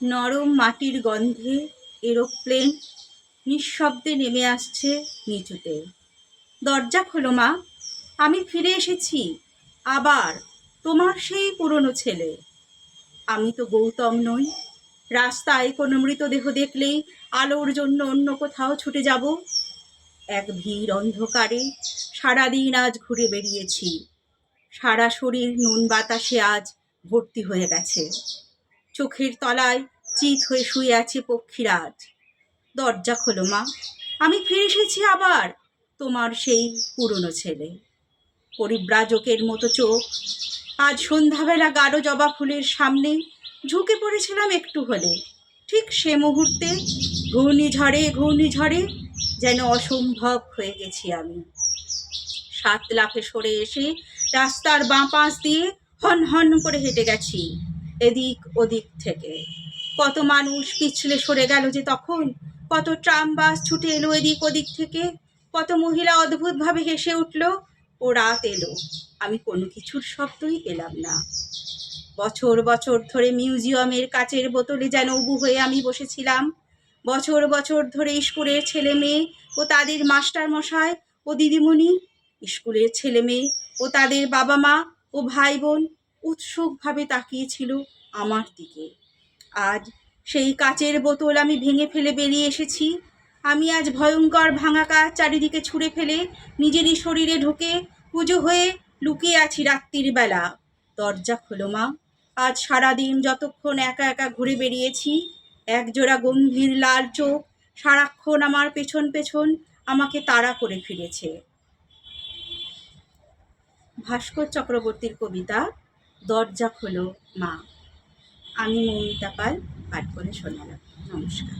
নরম মাটির গন্ধে এরোপ্লেন নিঃশব্দে নেমে আসছে নিচুতে। দরজা খোলো মা, আমি ফিরে এসেছি আবার, তোমার সেই পুরনো ছেলে। আমি তো গৌতম নই, রাস্তায় কোনো মৃতদেহ দেখলেই আলোর জন্য অন্য কোথাও ছুটে যাব। এক ভিড় অন্ধকারে সারাদিন আজ ঘুরে বেরিয়েছি, সারা শরীর নুন বাতাসে আজ ভর্তি হয়ে গেছে। চোখের তলায় চিত হয়ে শুয়ে আছে পক্ষীরাজ। দরজা খোলো মা, আমি ফিরে এসেছি আবার, তোমার সেই পুরনো ছেলে। পরিব্রাজকের মতো চোখ আজ সন্ধ্যাবেলা গাঢ় জবা ফুলের সামনে ঝুঁকে পড়েছিলাম একটু হলে। ঠিক সে মুহূর্তে ঘূর্ণিঝড়ে যেন অসম্ভব হয়ে গেছি আমি। 7 লাফে সরে এসে রাস্তার বাঁ পাশ দিয়ে হন হন করে হেঁটে গেছি এদিক ওদিক থেকে। কত মানুষ পিছলে সরে গেল যে তখন, কত ট্রাম বাস ছুটে এলো এদিক ওদিক থেকে, কত মহিলা অদ্ভুতভাবে হেসে উঠল। ও রাত এলো, আমি কোনো কিছুর শব্দই পেলাম না। বছর বছর ধরে মিউজিয়ামের কাচের বোতলে যেন উবু হয়ে আমি বসেছিলাম। বছর বছর ধরে স্কুলের ছেলে মেয়ে ও তাদের মাস্টার মশাই ও দিদিমণি, স্কুলের ছেলে মেয়ে ও তাদের বাবা মা ও ভাই বোন উৎসুকভাবে তাকিয়েছিল আমার দিকে। আজ সেই কাচের বোতল আমি ভেঙে ফেলে বেরিয়ে এসেছি। আমি আজ ভয়ঙ্কর ভাঙা কাচ চারিদিকে ছুঁড়ে ফেলে নিজেরই শরীরে ঢুকে পুজো হয়ে লুকিয়ে আছি রাত্রির বেলা। দরজা খোলো মা, আজ সারাদিন যতক্ষণ একা একা ঘুরে বেরিয়েছি, একজোড়া গম্ভীর লাল চোখ সারাক্ষণ আমার পেছন পেছন আমাকে তাড়া করে ফিরেছে। ভাস্কর চক্রবর্তীর কবিতা দরজা খোলো মা। আমি মৌমিতা পাল পাঠ করে শোনালাম। নমস্কার।